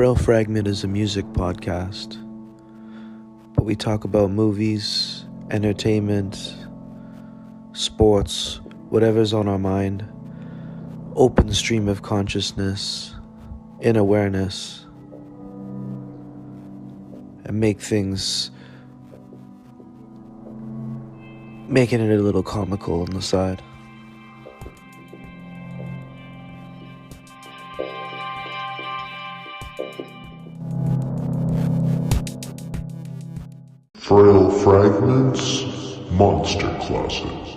Frail Fragment is a music podcast, but we talk about movies, entertainment, sports, whatever's on our mind, open stream of consciousness, in awareness, and making it a little comical on the side. Frail Fragments, Monster Closet.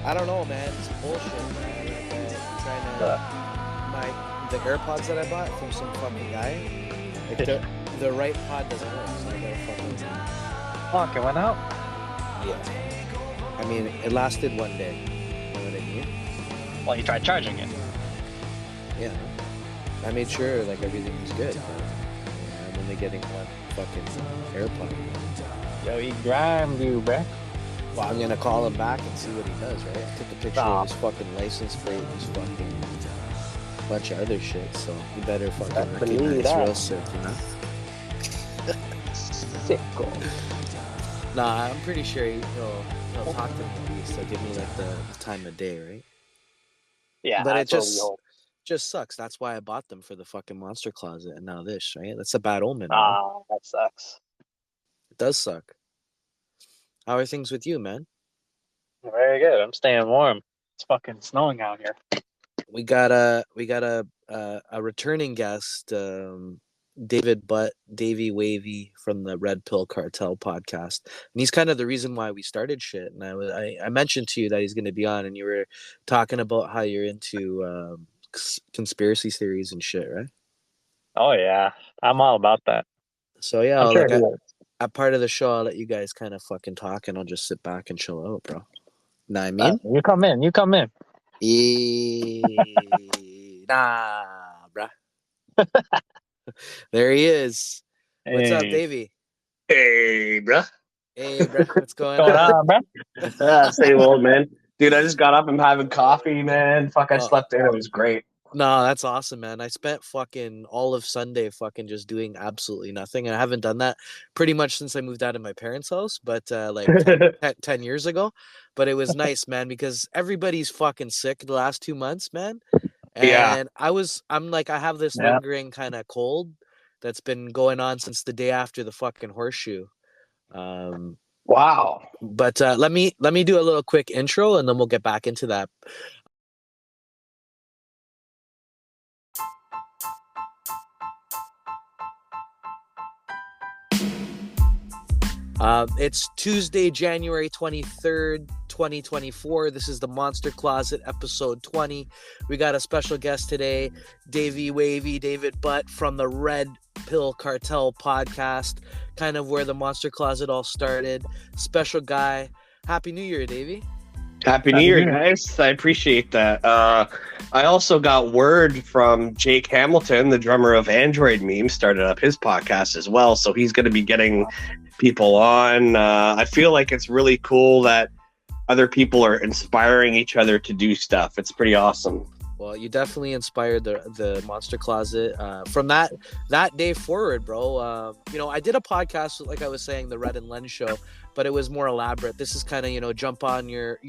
I don't know, man. It's bullshit, man. Like, I'm trying to the AirPods that I bought from some fucking guy. Like the right pod doesn't work, so I gotta fucking. Fuck, it went out? Yeah. I mean, it lasted one day. You know what I mean? Well, you tried charging it. Yeah. I made sure like everything was good. I'm only getting one fucking AirPod. Yo, he grimed you, bruh. Well, I'm gonna call him back and see what he does, right? I took a picture of his fucking license plate and his fucking bunch of other shit, so you better fucking recognize real sick, you know? Sicko. Nah, I'm pretty sure he'll talk to me at least. He'll give me like the time of day, right? Yeah, but it just sucks. That's why I bought them for the fucking Monster Closet, and now this, right? That's a bad omen. That sucks. It does suck. How are things with you, man? Very good. I'm staying warm. It's fucking snowing out here. We got a returning guest, Davey Wavey from the Red Pill Cartel Podcast, and he's kind of the reason why we started shit. And I mentioned to you that he's going to be on, and you were talking about how you're into conspiracy theories and shit, right? Oh yeah, I'm all about that. So yeah, I'm sure a part of the show, I'll let you guys kind of fucking talk, and I'll just sit back and chill out, bro. Know what I mean? You come in. Nah, bruh. There he is. What's up, Davey? Hey, bruh. Hey, bruh. What's going on? Bruh? Same old, man. Dude, I just got up. I'm having coffee, man. I slept in. It was great. No, that's awesome, man. I spent fucking all of Sunday fucking just doing absolutely nothing. And I haven't done that pretty much since I moved out of my parents' house, but like 10 years ago. But it was nice, man, because everybody's fucking sick the last 2 months, man. And yeah. I have this lingering kind of cold that's been going on since the day after the fucking horseshoe. Wow. But let me do a little quick intro, and then we'll get back into that. It's Tuesday, January 23rd, 2024. This is the Monster Closet, episode 20. We got a special guest today, Davey Wavey, David Butt from the Red Pill Cartel Podcast, kind of where the Monster Closet all started. Special guy. Happy New Year, Davey. Happy New Year, guys. I appreciate that. I also got word from Jake Hamilton, the drummer of Android Meme, started up his podcast as well. So he's going to be getting people on. I feel like it's really cool that other people are inspiring each other to do stuff. It's pretty awesome. Well, you definitely inspired the Monster Closet from that day forward, bro. I did a podcast, like I was saying, the Red and Len show, but it was more elaborate. This is kind of, jump on your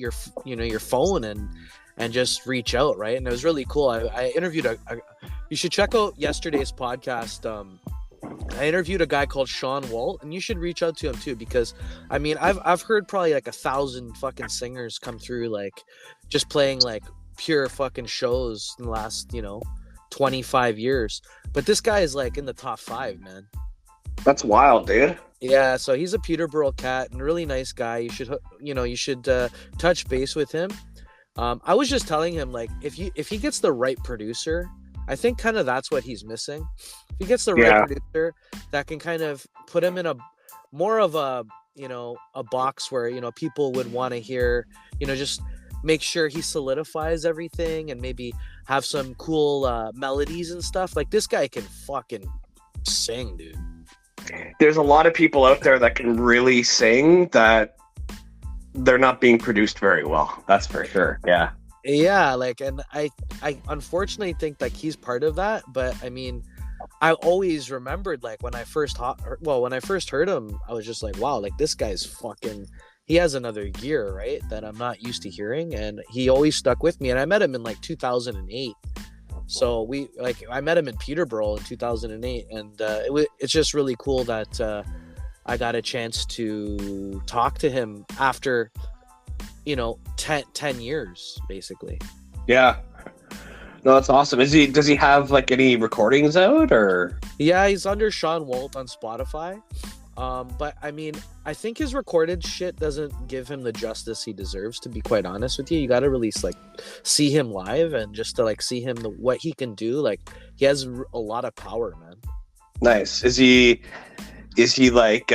phone and just reach out, right? And it was really cool. I interviewed you should check out yesterday's podcast. I interviewed a guy called Sean Walt, and you should reach out to him too, because I mean, I've heard probably like 1,000 fucking singers come through, like just playing like pure fucking shows in the last 25 years, but this guy is like in the top 5, man. That's wild, dude. Yeah, so he's a Peterborough cat and a really nice guy. You should touch base with him. I was just telling him, like, if he gets the right producer, I think kind of that's what he's missing. If he gets the right producer that can kind of put him in a more of a box where people would want to hear, just make sure he solidifies everything and maybe have some cool melodies and stuff. Like, this guy can fucking sing, dude. There's a lot of people out there that can really sing that they're not being produced very well. That's for sure. Yeah. Yeah, like, and I unfortunately think like he's part of that, but I mean, I always remembered like when I first heard him, I was just like, wow, like this guy's fucking, he has another gear, right, that I'm not used to hearing, and he always stuck with me. And I met him in like 2008, so I met him in Peterborough in 2008, and it's just really cool that I got a chance to talk to him after 10 years basically. Yeah. No, that's awesome. Does he have like any recordings out, or? Yeah, he's under Sean Walt on Spotify. But I mean, I think his recorded shit doesn't give him the justice he deserves, to be quite honest with you. You got to really like see him live, and just to like see him, what he can do. Like, he has a lot of power, man. Nice. Is he like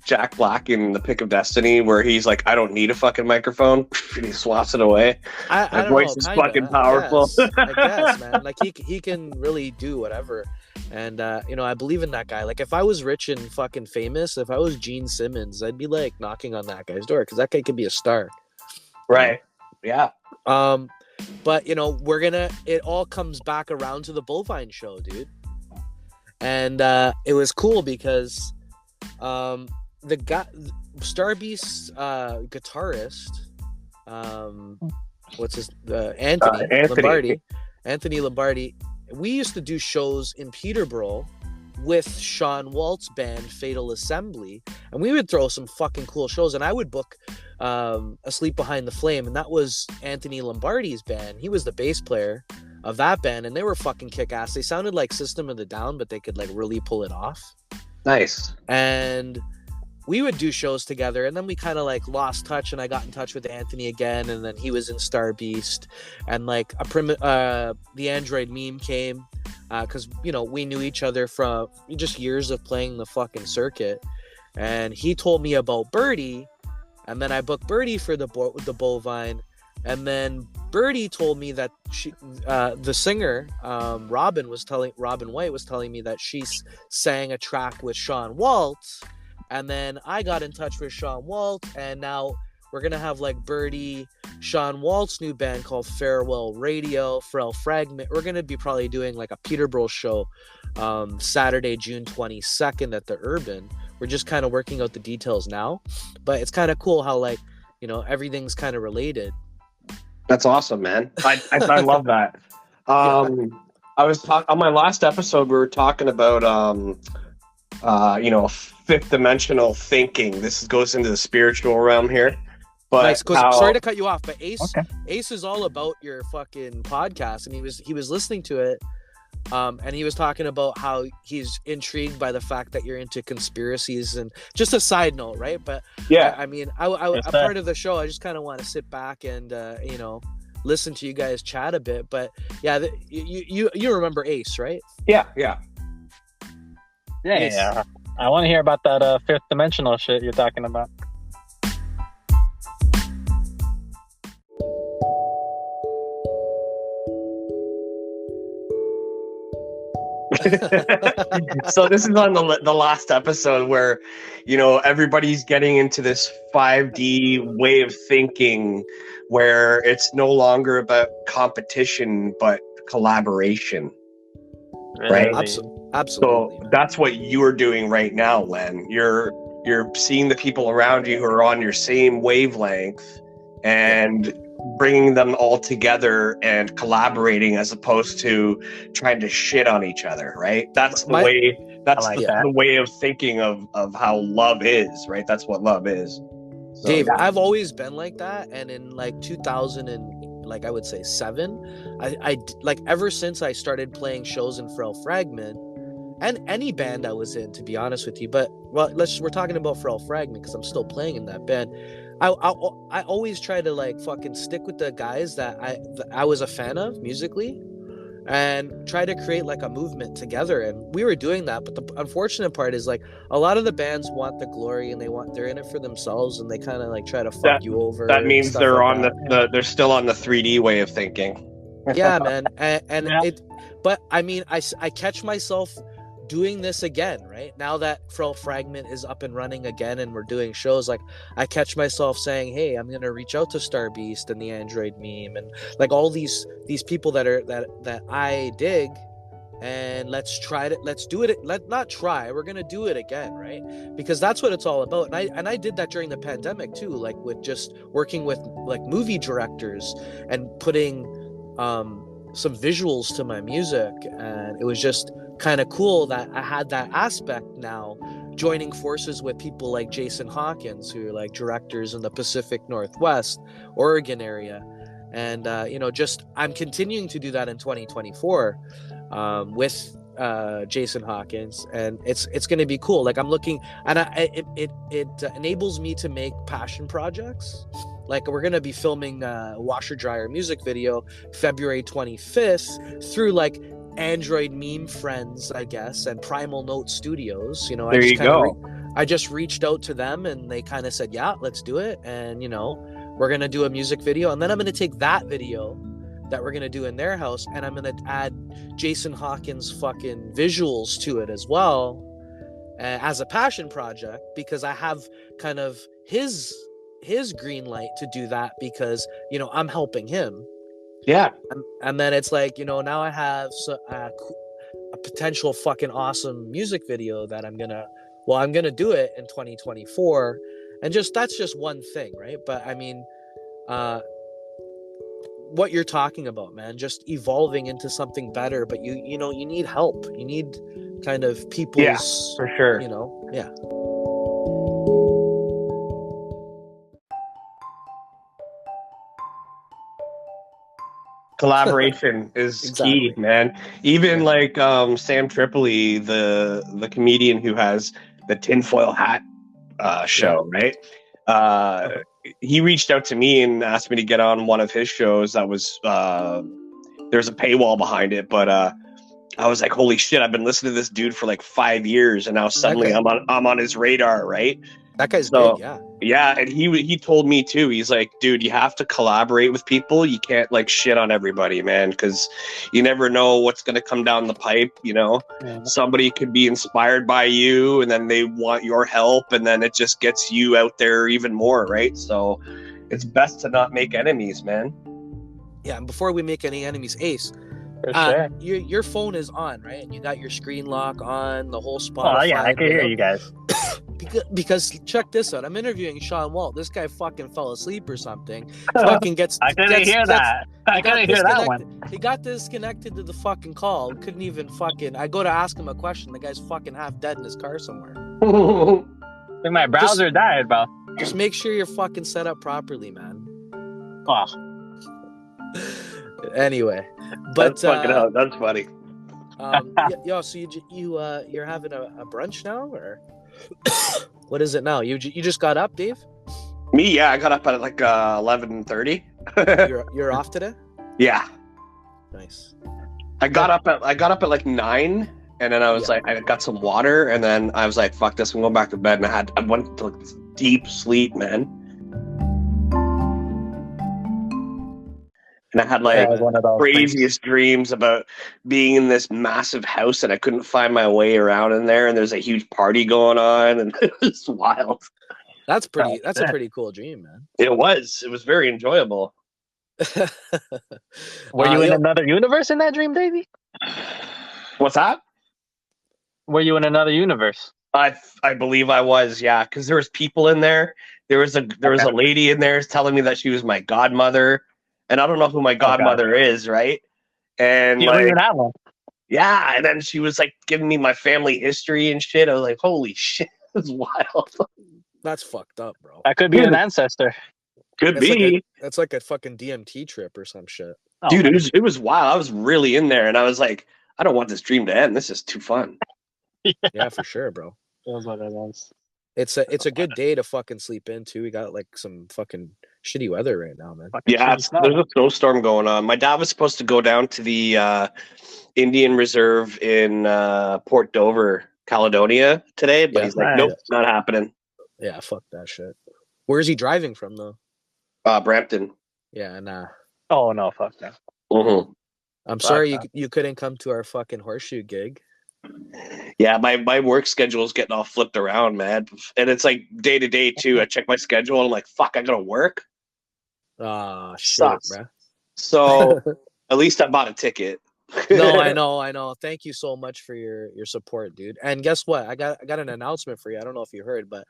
Jack Black in The Pick of Destiny, where he's like, I don't need a fucking microphone, and he swats it away? My voice is fucking powerful. I guess, man. Like he can really do whatever. And I believe in that guy. Like, if I was rich and fucking famous, if I was Gene Simmons, I'd be like knocking on that guy's door, because that guy could be a star. Right. Yeah. But it all comes back around to the Bovine show, dude. And it was cool because the guy, Starbeast's guitarist, what's his Anthony Lombardi. We used to do shows in Peterborough with Sean Walt's band Fatal Assembly, and we would throw some fucking cool shows. And I would book Asleep Behind the Flame, and that was Anthony Lombardi's band. He was the bass player of that band, and they were fucking kick-ass. They sounded like System of the Down, but they could like really pull it off. Nice. And we would do shows together, and then we kind of like lost touch, and I got in touch with Anthony again, and then he was in Starbeast, and like the Android meme came, because we knew each other from just years of playing the fucking circuit, and he told me about Birdie, and then I booked Birdie for the Bovine, and then Birdie told me that the singer Robin White was telling me that she sang a track with Sean Walt. And then I got in touch with Sean Walt, and now we're going to have like Birdie, Sean Walt's new band called Farewell Radio, Frail Fragment. We're going to be probably doing like a Peterborough show Saturday, June 22nd at the Urban. We're just kind of working out the details now, but it's kind of cool how like, everything's kind of related. That's awesome, man. I love that. I was on my last episode, we were talking about, fifth dimensional thinking. This goes into the spiritual realm here. But nice. Sorry to cut you off, but Ace is all about your fucking podcast, and he was listening to it, and he was talking about how he's intrigued by the fact that you're into conspiracies. And just a side note, right? But yeah, I mean, I'm part of the show. I just kind of want to sit back and listen to you guys chat a bit. But yeah, you remember Ace, right? Yeah. I want to hear about that fifth dimensional shit you're talking about. So this is on the last episode where everybody's getting into this 5D way of thinking, where it's no longer about competition but collaboration. Right? Absolutely. So that's what you're doing right now, Len. You're seeing the people around you who are on your same wavelength and bringing them all together and collaborating, as opposed to trying to shit on each other, right? That's the way. That's the way of thinking of how love is, right? That's what love is. So, Dave, I've always been like that, and in like 2000 and like I would say 7, I like ever since I started playing shows in Frail Fragment and any band I was in, to be honest with you. But we're talking about Frail Fragment because I'm still playing in that band. I always try to like fucking stick with the guys that I was a fan of musically, and try to create like a movement together. And we were doing that, but the unfortunate part is like a lot of the bands want the glory, and they're in it for themselves, and they kind of like try to fuck you over. That means they're on they're still on the 3D way of thinking. Yeah, man. And but I mean, I catch myself doing this again, right? Now that Frail Fragment is up and running again and we're doing shows, like I catch myself saying, hey, I'm gonna reach out to Star Beast and the Android Meme and like all these people that I dig, and let's do it. We're gonna do it again, right? Because that's what it's all about. And I did that during the pandemic too, like with just working with like movie directors and putting some visuals to my music, and it was just kind of cool that I had that aspect now, joining forces with people like Jason Hawkins, who are like directors in the Pacific Northwest, Oregon area. And just I'm continuing to do that in 2024 with Jason Hawkins, and it's going to be cool. Like I'm looking, and it enables me to make passion projects. Like we're going to be filming a washer dryer music video February 25th through like Android Meme Friends, I guess, and Primal Note Studios. There you go. I just reached out to them and they kind of said, yeah, let's do it. And we're going to do a music video, and then I'm going to take that video that we're going to do in their house, and I'm going to add Jason Hawkins fucking visuals to it as well, as a passion project, because I have kind of his green light to do that, because I'm helping him. Yeah. And then it's like, now I have a potential fucking awesome music video that I'm gonna do it in 2024, and that's just one thing, right? But I mean, what you're talking about, man, just evolving into something better, but you need help. You need kind of people's, yeah, for sure. Yeah. Collaboration is key, man. Even like Sam Tripoli, the comedian who has the tinfoil hat show, right? He reached out to me and asked me to get on one of his shows. That was there's a paywall behind it, but I was like, holy shit, I've been listening to this dude for like 5 years, and now suddenly I'm on his radar, right? That guy's big, yeah. Yeah, and he told me too. He's like, dude, you have to collaborate with people. You can't like shit on everybody, man, because you never know what's gonna come down the pipe. Yeah. Somebody could be inspired by you, and then they want your help, and then it just gets you out there even more, right? So it's best to not make enemies, man. Yeah, and before we make any enemies, Ace, sure. your phone is on, right? And you got your screen lock on, the whole Spotify. Oh yeah, I can hear you guys. Because check this out, I'm interviewing Sean Walt. This guy fucking fell asleep or something. Fucking gets. I couldn't hear that. I couldn't hear that one. He got disconnected to the fucking call. Couldn't even fucking. I go to ask him a question. The guy's fucking half dead in his car somewhere. Like my browser died, bro. Just make sure you're fucking set up properly, man. Oh. Anyway, but that's funny. So you're having a brunch now, or what is it now? You just got up, Dave? Me, yeah, I got up at like 11:30. You're off today? Yeah. Nice. I got up at like 9, and then I was like, I got some water, and then I was like, fuck this, I'm going back to bed, and I went to like this deep sleep, man. And I had like craziest dreams about being in this massive house, and I couldn't find my way around in there, and there's a huge party going on, and it was wild. That's a pretty cool dream, man. It was very enjoyable. Were you in another universe in that dream, Davey? What's that? Were you in another universe? I believe I was, yeah, because there was people in there. There was a lady in there telling me that she was my godmother. And I don't know who my godmother is, right? And you like, that one. Yeah, and then she was like giving me my family history and shit. I was like, holy shit, that's wild. That's fucked up, bro. That could be an ancestor. Could be. That's like a fucking DMT trip or some shit. Dude, it was wild. I was really in there, and I was like, I don't want this dream to end. This is too fun. Yeah, for sure, bro. That's what it was. It's a good day to fucking sleep in too. We got like some fucking shitty weather right now, man. Yeah, there's a snowstorm going on. My dad was supposed to go down to the Indian Reserve in Port Dover, Caledonia today, but he's like, nope, not happening. Yeah, fuck that shit. Where's he driving from though? Brampton. Yeah, nah. Oh no, fuck that. Mm-hmm. I'm sorry you couldn't come to our fucking horseshoe gig. Yeah, my work schedule is getting all flipped around, man. And it's like day to day too. I check my schedule and I'm like, fuck, I gotta work. Ah, shit, Sucks. bro. So at least I bought a ticket. No, I know. Thank you so much for your support, dude. And guess what? I got an announcement for you. I don't know if you heard, but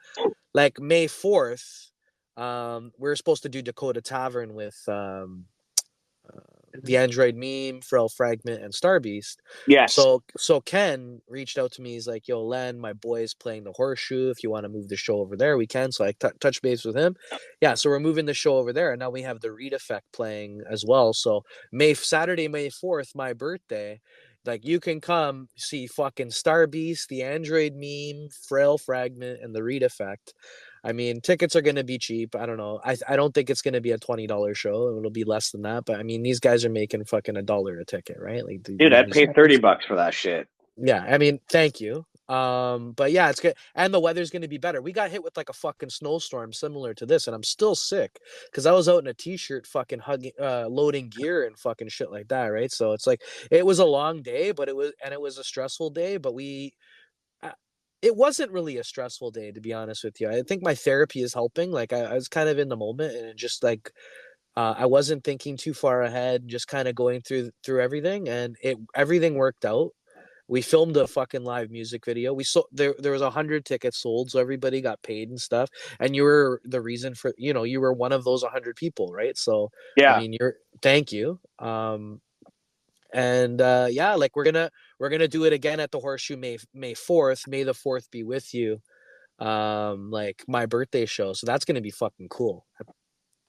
like May 4th, we're supposed to do Dakota Tavern with the Android Meme, Frail, Fragment, and Starbeast. Yes. So Ken reached out to me. He's like, "Yo, Len, my boy's playing the Horseshoe. If you want to move the show over there, we can." So I touch base with him. Yeah, so we're moving the show over there, and now we have the Reed Effect playing as well. So Saturday, May 4th, my birthday. Like, you can come see fucking Starbeast, the Android Meme, Frail, Fragment, and the Reed Effect. I mean, tickets are going to be cheap. I don't know. I don't think it's going to be a $20 show. It'll be less than that. But I mean, these guys are making fucking $1 a ticket, right? Like, dude, I'd pay $30 for that shit. Yeah, I mean, thank you. But yeah, it's good. And the weather's going to be better. We got hit with like a fucking snowstorm similar to this, and I'm still sick because I was out in a t-shirt fucking loading gear and fucking shit like that, right? So it's like, it was a long day, but it was a stressful day, but it wasn't really a stressful day, to be honest with you. I think my therapy is helping. Like, I was kind of in the moment, and it just like, I wasn't thinking too far ahead, just kind of going through everything, and everything worked out. We filmed a fucking live music video. We sold there was 100 tickets sold, so everybody got paid and stuff. And you were the reason for, you were one of those 100 people, right? So yeah, I mean, thank you. Yeah, like we're gonna do it again at the Horseshoe May 4th. May the 4th be with you. Like my birthday show. So that's gonna be fucking cool.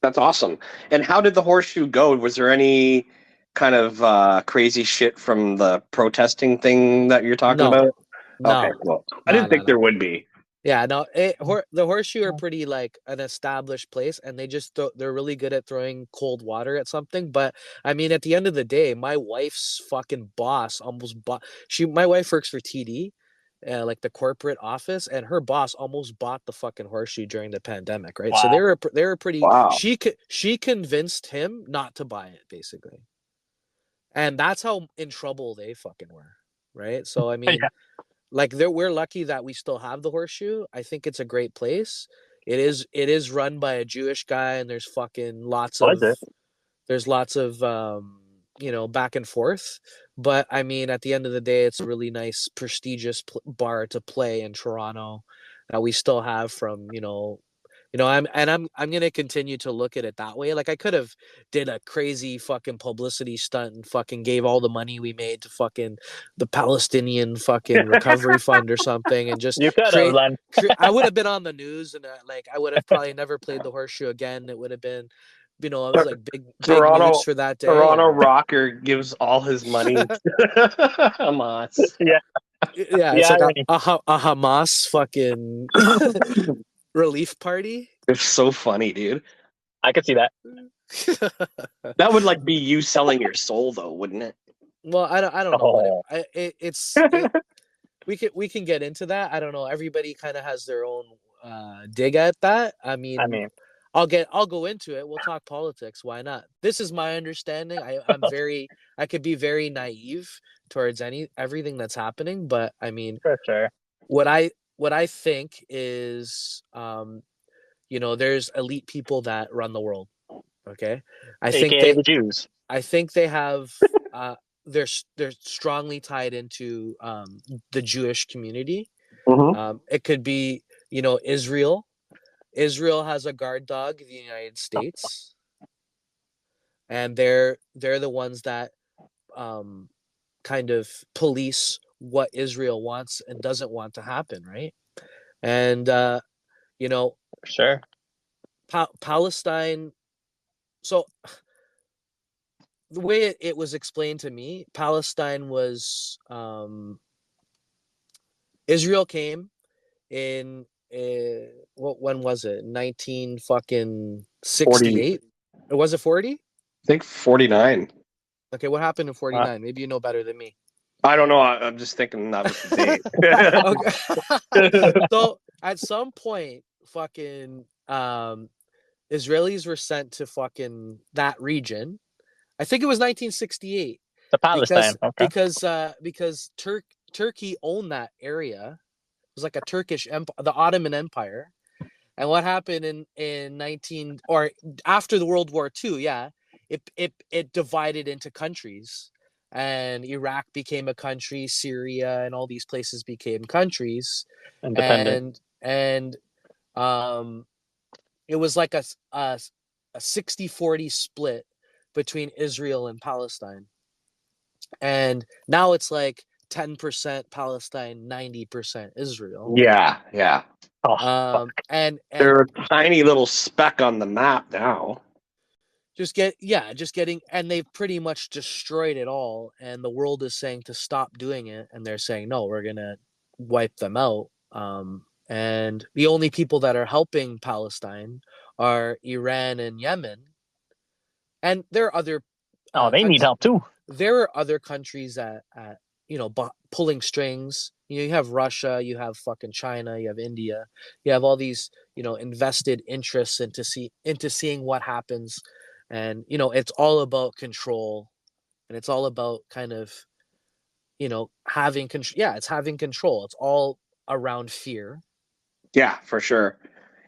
That's awesome. And how did the Horseshoe go? Was there any kind of crazy shit from the protesting thing that you're talking about? No. Okay, well, I didn't think there would be. Yeah, no, the Horseshoe are pretty like an established place, and they're really good at throwing cold water at something. But I mean, at the end of the day, my wife's fucking boss almost bought. My wife works for TD, like the corporate office, and her boss almost bought the fucking Horseshoe during the pandemic, right? Wow. So they were pretty. Wow. She convinced him not to buy it, basically, and that's how in trouble they fucking were, right? So I mean. Yeah. Like, we're lucky that we still have the Horseshoe. I think it's a great place. It is run by a Jewish guy, and there's fucking lots of back and forth. But I mean, at the end of the day, it's a really nice, prestigious bar to play in Toronto that we still have from I'm gonna continue to look at it that way. Like, I could have did a crazy fucking publicity stunt and fucking gave all the money we made to fucking the Palestinian fucking recovery fund or something, and just you could have. I would have been on the news, and I would have probably never played the Horseshoe again. It would have been, I was like big news for that day. Toronto rocker gives all his money to Hamas. Yeah, it's like a Hamas fucking. Relief party. It's so funny, dude. I could see that. That would like be you selling your soul, though, wouldn't it? Well, I don't know. We can get into that. I don't know. Everybody kind of has their own dig at that. I mean, I'll go into it. We'll talk politics. Why not? This is my understanding. I could be very naive towards everything that's happening, but I mean, for sure. What I think is, there's elite people that run the world. Okay, I think the Jews. I think they have. They're strongly tied into the Jewish community. Mm-hmm. It could be, Israel. Israel has a guard dog, the United States, and they're the ones that kind of police what Israel wants and doesn't want to happen, right? And sure, Palestine. So the way it was explained to me, Palestine was Israel came in when was it? 1968. Was it 40? I think 49. Okay, what happened in 49? Maybe you know better than me. I don't know. I'm just thinking that was the date. So at some point, fucking Israelis were sent to fucking that region. I think it was 1968. To Palestine, because Turkey owned that area. It was like a Turkish empire, the Ottoman Empire. And what happened in 19 or after the World War II? Yeah, it divided into countries, and Iraq became a country, Syria, and all these places became countries, Independent. and it was like a 60-40 split between Israel and Palestine, and now it's like 10% Palestine, 90% Israel. Yeah, yeah. Oh, And They're a tiny little speck on the map now. just getting, and they've pretty much destroyed it all, and the world is saying to stop doing it, and they're saying no, we're gonna wipe them out. And the only people that are helping Palestine are Iran and Yemen, and there are other they need help too. there are other countries at pulling strings. You have Russia, you have fucking China, you have India, you have all these invested interests into seeing what happens, and it's all about control, and it's all about kind of having control. Yeah, it's having control. It's all around fear. Yeah, for sure.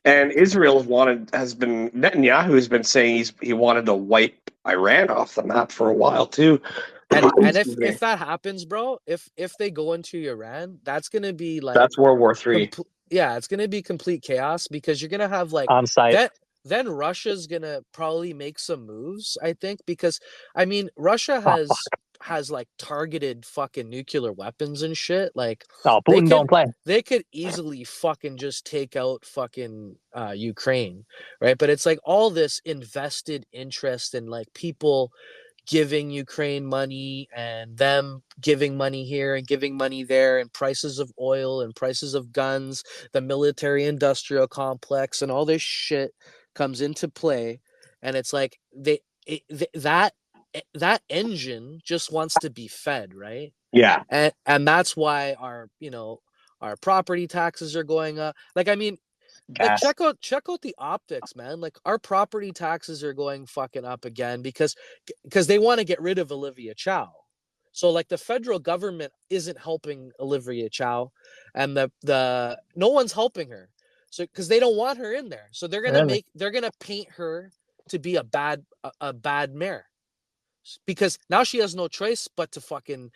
And Netanyahu has been saying he wanted to wipe Iran off the map for a while too. And if that happens, bro, if they go into Iran, that's gonna be like that's World War III. Yeah, it's gonna be complete chaos, because you're gonna have like On site. then Russia's gonna probably make some moves, I think, because I mean Russia has like targeted fucking nuclear weapons and shit. Like Putin don't play. They could easily fucking just take out fucking Ukraine, right? But it's like all this invested interest in like people giving Ukraine money and them giving money here and giving money there, and prices of oil and prices of guns, the military industrial complex, and all this shit comes into play. And it's like that engine just wants to be fed, right? Yeah. And that's why our property taxes are going up. Like, I mean, like, check out the optics, man. Like, our property taxes are going fucking up again because they want to get rid of Olivia Chow. So like the federal government isn't helping Olivia Chow, and the no one's helping her. So because they don't want her in there. So they're gonna paint her to be a bad mayor, because now she has no choice but to fucking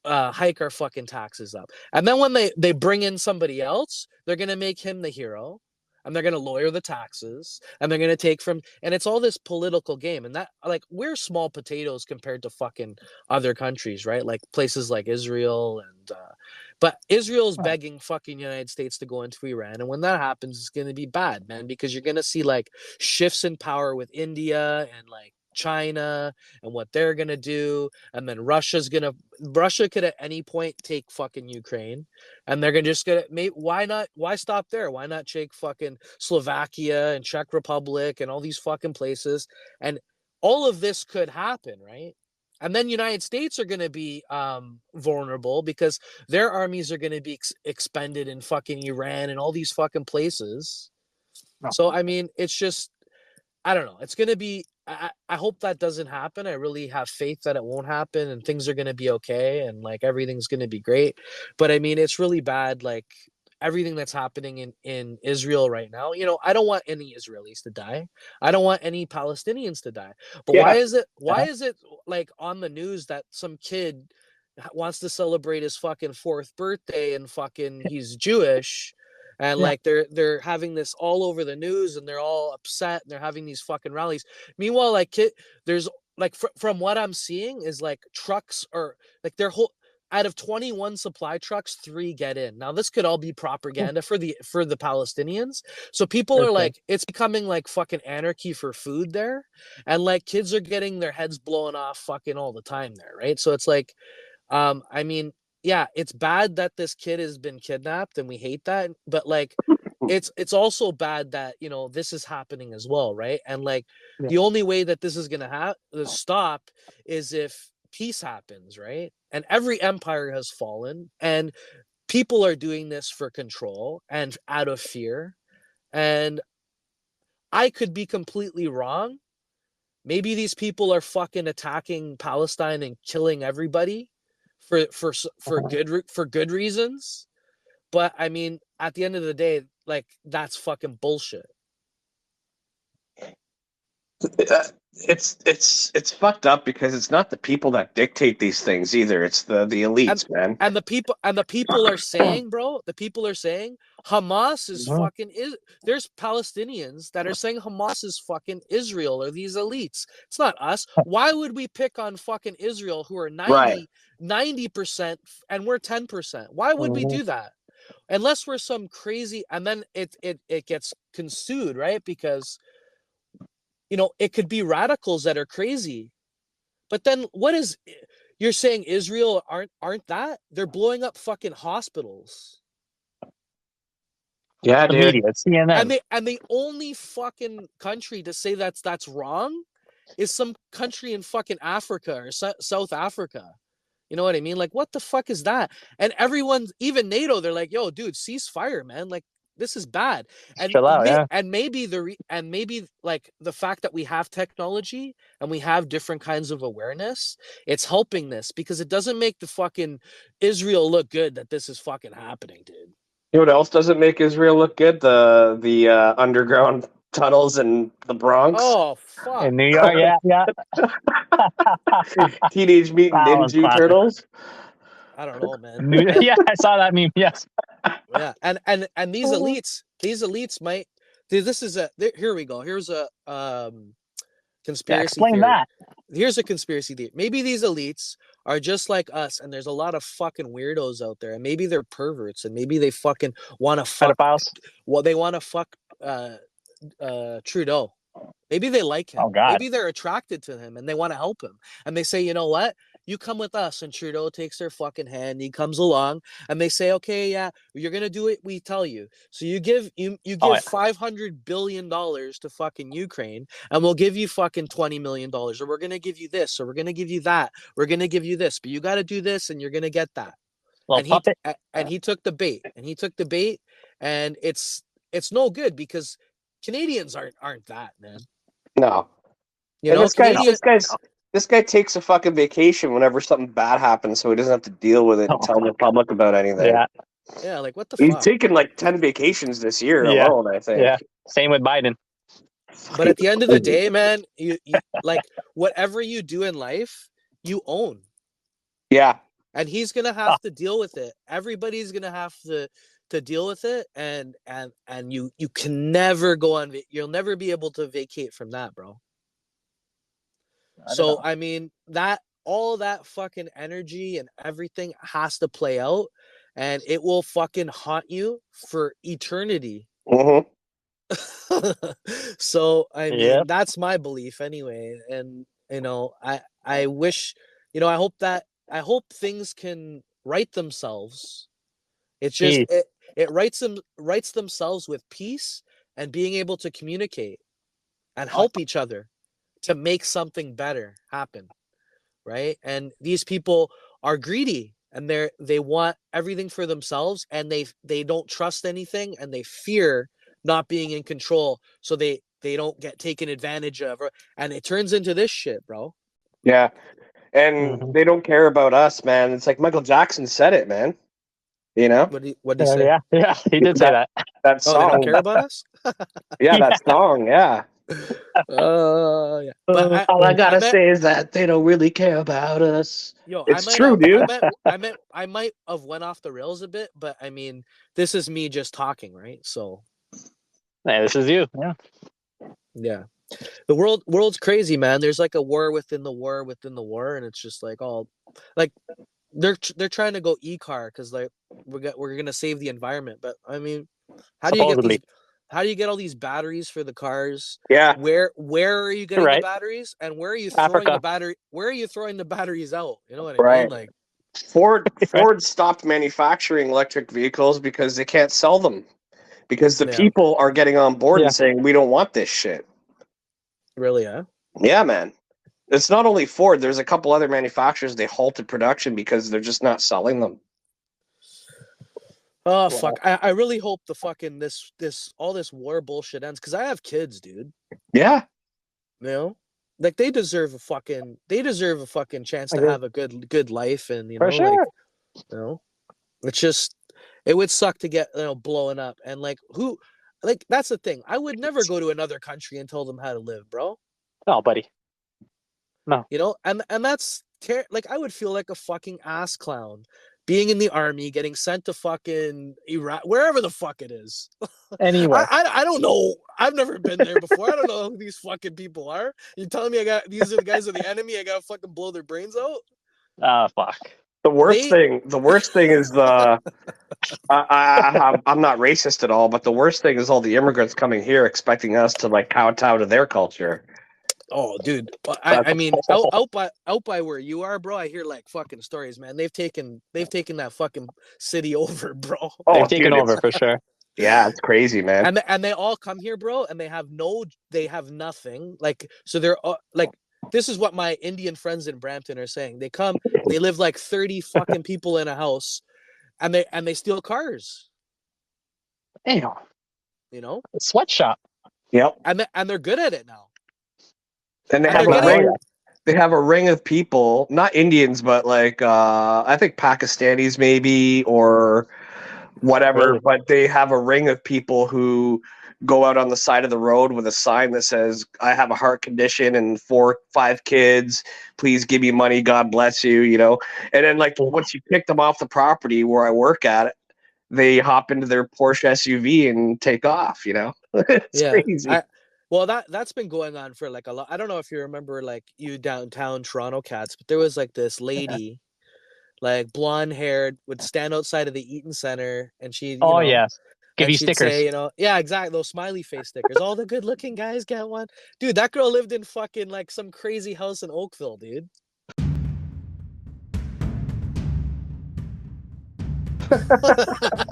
hike our fucking taxes up. And then when they bring in somebody else, they're gonna make him the hero, and they're gonna lower the taxes, and they're gonna take from, and it's all this political game. And that, like, we're small potatoes compared to fucking other countries, right? Like places like Israel, and but Israel's begging fucking United States to go into Iran, and when that happens, it's gonna be bad, man, because you're gonna see like shifts in power with India and like China and what they're gonna do, and then Russia could at any point take fucking Ukraine, and they're gonna why stop there? Why not take fucking Slovakia and Czech Republic and all these fucking places? And all of this could happen, right? And then United States are gonna be vulnerable because their armies are gonna be expended in fucking Iran and all these fucking places. So I mean, it's just, I don't know. It's gonna be. I hope that doesn't happen. I really have faith that it won't happen, and things are going to be okay, and like everything's going to be great. But I mean, it's really bad, like everything that's happening in Israel right now. I don't want any Israelis to die. I don't want any Palestinians to die. But why is it like on the news that some kid wants to celebrate his fucking 4th birthday and fucking he's Jewish? And like they're having this all over the news, and they're all upset, and they're having these fucking rallies. Meanwhile, like there's like from what I'm seeing is like trucks are like their whole, out of 21 supply trucks, 3 get in. Now this could all be propaganda for the Palestinians. So people are like, it's becoming like fucking anarchy for food there, and like kids are getting their heads blown off fucking all the time there, right? So it's like, I mean, yeah, it's bad that this kid has been kidnapped, and we hate that. But like, it's also bad that this is happening as well, right? And like, the only way that this is gonna stop is if peace happens, right? And every empire has fallen, and people are doing this for control and out of fear. And I could be completely wrong. Maybe these people are fucking attacking Palestine and killing everybody for good reasons. But I mean, at the end of the day, like, that's fucking bullshit. It's fucked up because it's not the people that dictate these things either. It's the elites, man. And the people are saying, bro, Hamas is fucking there's Palestinians that are saying Hamas is fucking Israel, or these elites. It's not us. Why would we pick on fucking Israel, who are 90% and we're 10%? Why would we do that? Unless we're some crazy, and then it gets construed, right? Because, you know, it could be radicals that are crazy. But then you're saying Israel aren't that? They're blowing up fucking hospitals. Yeah, dude. It's CNN. And the only fucking country to say that's wrong is some country in fucking Africa or South Africa. You know what I mean? Like, what the fuck is that? And everyone, even NATO, they're like, yo, dude, cease fire, man. Like, this is bad. And chill out, and maybe like the fact that we have technology and we have different kinds of awareness, it's helping this, because it doesn't make the fucking Israel look good that this is fucking happening, dude. You know what else doesn't make Israel look good? The underground tunnels in the Bronx. Oh fuck! In New York, yeah. Teenage Mutant Ninja Turtles. I don't know, man. Yeah, I saw that meme. Yes. Yeah, and these elites might. This is here we go. Here's a conspiracy. Explain theory. that. Here's a conspiracy theory. Maybe these elites are just like us, and there's a lot of fucking weirdos out there, and maybe they're perverts, and maybe they fucking want to fuck. Pedophiles. Well, they want to fuck Trudeau. Maybe they like him. Oh, God. Maybe they're attracted to him and they want to help him. And they say, you know what? You come with us. And Trudeau takes their fucking hand. He comes along and they say, okay, yeah, you're going to do it. We tell you. So you give $500 billion to fucking Ukraine, and we'll give you fucking $20 million, or we're going to give you this, or we're going to give you that. We're going to give you this, but you got to do this and you're going to get that. And he took the bait, and it's no good, because Canadians aren't that, man. No. You know, this guy takes a fucking vacation whenever something bad happens, so he doesn't have to deal with it and tell the public about anything. Yeah, like, what the fuck? He's fuck? taken like 10 vacations this year alone, I think. Yeah, same with Biden. But at the end of the day, man, you like, whatever you do in life, you own. Yeah. And he's gonna have to deal with it. Everybody's gonna have to deal with it, and you can never go on. You'll never be able to vacate from that, bro. So I mean, that all that fucking energy and everything has to play out, and it will fucking haunt you for eternity. Mm-hmm. So I mean, that's my belief anyway. And you know, I wish, you know, I hope things can right themselves. It's just it writes themselves with peace and being able to communicate and help each other to make something better happen, right? And these people are greedy, and they want everything for themselves, and they don't trust anything, and they fear not being in control, so they don't get taken advantage of, and it turns into this shit, bro. Yeah. And they don't care about us, man. It's like Michael Jackson said it, man. You know? What did he say? Yeah, he did say that. That song. Oh, they don't care about us? Yeah, that song, yeah. Yeah. But all I gotta say is that they don't really care about us. Yo, it's true, dude. I might have went off the rails a bit, but I mean, this is me just talking, right? So, hey, this is you. Yeah. The world's crazy, man. There's like a war within the war within the war, and it's just like all, like, they're trying to go e-car because like we're gonna save the environment, but I mean, how do you get all these batteries for the cars? Yeah. Where are you getting the batteries, and where are you throwing the battery? Where are you throwing the batteries out? You know what I mean? Like, Ford stopped manufacturing electric vehicles because they can't sell them, because the people are getting on board and saying we don't want this shit. Really, huh? Yeah, man. It's not only Ford. There's a couple other manufacturers. They halted production because they're just not selling them. Oh, fuck. I really hope the fucking all this war bullshit ends, because I have kids, dude. Yeah. You know? Like they deserve a fucking chance to have a good life, and For sure. it's just, it would suck to get blown up, and like that's the thing. I would never go to another country and tell them how to live, bro. No, buddy. No. And that's like I would feel like a fucking ass clown being in the army, getting sent to fucking Iraq, wherever the fuck it is. Anyway. I don't know. I've never been there before. I don't know who these fucking people are. You telling me these are the guys of the enemy? I gotta fucking blow their brains out? Fuck. The worst thing is I'm not racist at all, but the worst thing is all the immigrants coming here expecting us to like kowtow to their culture. Oh, dude. I mean, out by where you are, bro, I hear like fucking stories, man. They've taken that fucking city over, bro. Oh, they've taken over for sure. Yeah, it's crazy, man. And they all come here, bro, and they have nothing. Like, so they're like, this is what my Indian friends in Brampton are saying. They come, they live like 30 fucking people in a house, and they steal cars. Damn. A sweatshop. Yep. And they're good at it now. And they have a ring of people, not Indians, but like I think Pakistanis maybe or whatever, but they have a ring of people who go out on the side of the road with a sign that says, I have a heart condition and 4-5 kids, please give me money, God bless you, And then like once you pick them off the property where I work at, they hop into their Porsche SUV and take off, It's crazy. Well, that's been going on for like a lot. I don't know if you remember, like you downtown Toronto cats, but there was like this lady, like blonde haired, would stand outside of the Eaton Center, and she, give you stickers. Say, yeah, exactly, those smiley face stickers. All the good looking guys get one, dude. That girl lived in fucking like some crazy house in Oakville, dude.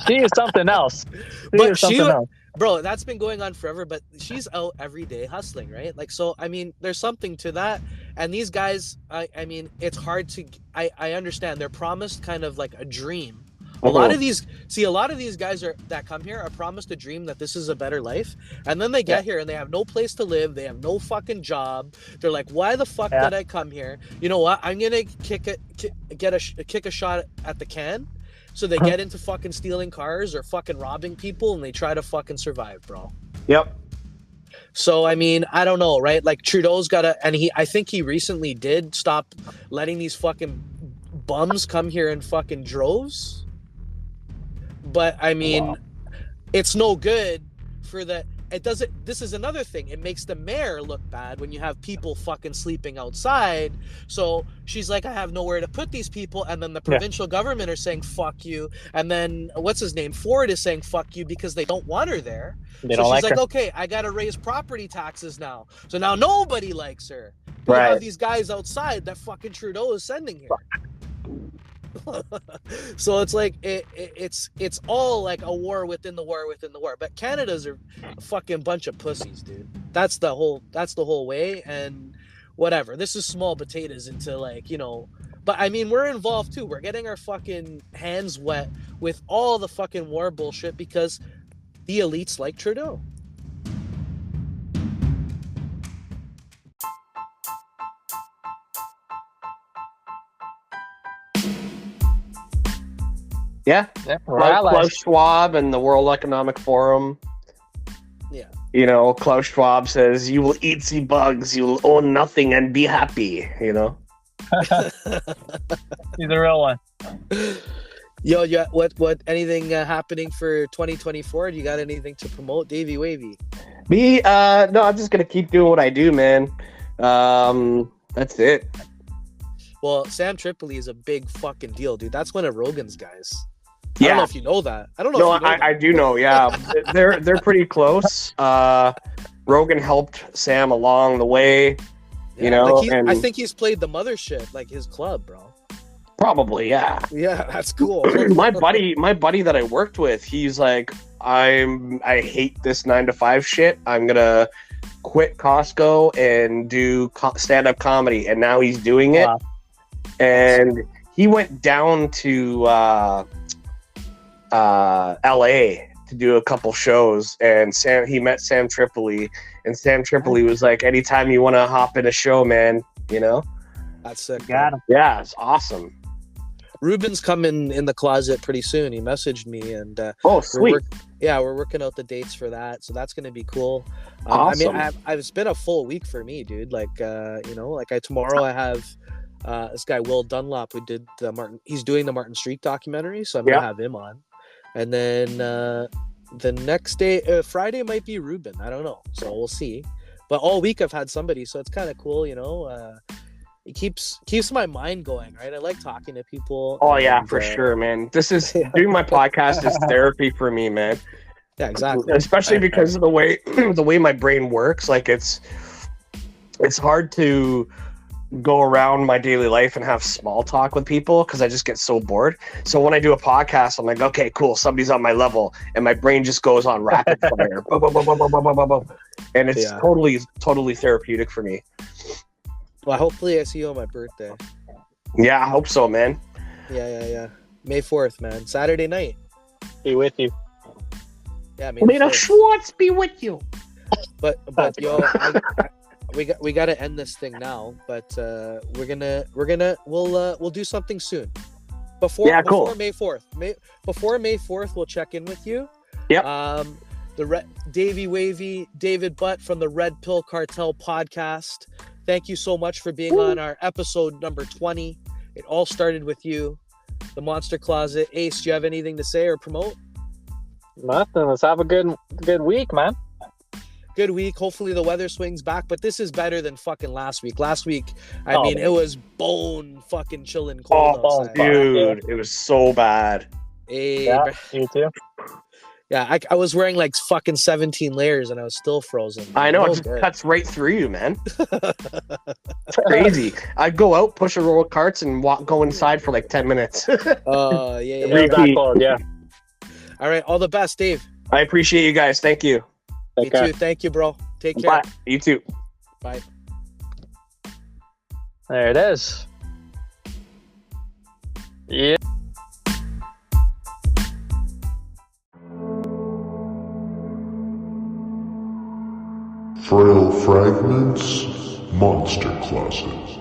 She is something else. Bro, that's been going on forever, but she's out every day hustling, right? Like, so, I mean, there's something to that. And these guys, I mean, it's hard to, I understand. They're promised kind of like a dream. A lot of these guys that come here are promised a dream that this is a better life. And then they get here and they have no place to live. They have no fucking job. They're like, why the fuck did I come here? You know what? I'm going to kick a shot at the can. So they get into fucking stealing cars or fucking robbing people, and they try to fucking survive, bro. Yep. So, I mean, I don't know, right? Like Trudeau's I think he recently did stop letting these fucking bums come here in fucking droves. But I mean, it's no good for this is another thing. It makes the mayor look bad when you have people fucking sleeping outside. So she's like, I have nowhere to put these people. And then the provincial government are saying, fuck you. And then what's his name? Ford is saying, fuck you, because they don't want her there. She's like, okay, I got to raise property taxes now. So now nobody likes her. You have these guys outside that fucking Trudeau is sending here. So it's like it's all like a war within the war within the war. But Canada's a fucking bunch of pussies, dude. That's the whole way. And whatever, this is small potatoes into like, but I mean, we're involved too. We're getting our fucking hands wet with all the fucking war bullshit because the elites like Trudeau. Yeah. Klaus Schwab and the World Economic Forum. Yeah. Klaus Schwab says, you will eat the bugs, you will own nothing and be happy, He's a real one. Yo, what anything happening for 2024? Do you got anything to promote, Davey Wavey? Me? No, I'm just going to keep doing what I do, man. That's it. Well, Sam Tripoli is a big fucking deal, dude. That's one of Rogan's guys. Yeah. I don't know if you know that. I do know. Yeah, they're pretty close. Rogan helped Sam along the way. I think he's played the Mothership, like his club, bro. Probably, yeah. Yeah, that's cool. my buddy that I worked with, he's like, I hate this 9-to-5 shit. I'm gonna quit Costco and do stand-up comedy, and now he's doing it. Wow. And he went down to LA to do a couple shows, and he met Sam Tripoli, and Sam Tripoli was like, anytime you want to hop in a show, man, you know? That's sick. Got him. Yeah, it's awesome. Ruben's coming in the closet pretty soon. He messaged me, and Oh, sweet. we're working out the dates for that, so that's gonna be cool. Awesome. I mean, it's been a full week for me, dude. Like, tomorrow I have this guy Will Dunlop who did the Martin. He's doing the Martin Street documentary, so I'm gonna have him on. And then the next day, Friday might be Ruben. I don't know, so we'll see. But all week I've had somebody, so it's kind of cool, you know. It keeps my mind going, right? I like talking to people. Oh yeah, for sure, man. This is doing my podcast is therapy for me, man. Yeah, exactly. Especially because of the way my brain works. Like it's hard to go around my daily life and have small talk with people because I just get so bored. So when I do a podcast, I'm like, okay, cool, somebody's on my level, and my brain just goes on rapid fire. Boom, boom, boom, boom, boom, boom, boom, boom. And it's totally therapeutic for me. Well, hopefully I see you on my birthday. Yeah, I hope so, man. Yeah. May 4th, man. Saturday night. Be with you. Yeah, May May the 4th. Schwartz be with you. But yo, we got to end this thing now. But we'll do something soon. Before May 4th. Before May 4th, we'll check in with you. Yep. Davey Wavey, David Butt from the Red Pill Cartel Podcast. Thank you so much for being on our episode number 20. It all started with you. The Monster Closet. Ace, do you have anything to say or promote? Nothing. Let's have a good week, man. Good week. Hopefully the weather swings back, but this is better than fucking last week. Last week, it was bone fucking chilling cold outside. Dude, it was so bad. Hey, Yeah, you too. yeah, I was wearing like fucking 17 layers and I was still frozen. I know, No it just good. cuts right through you, man. It's crazy. I'd go out, push a roll of carts, and go inside for like 10 minutes. Yeah. It was that cold, yeah. All right, all the best, Dave. I appreciate you guys. Thank you. Me Okay. too. Thank you, bro. Take care. Bye. You too. Bye. There it is. Yeah. Frail Fragments, Monster Closet.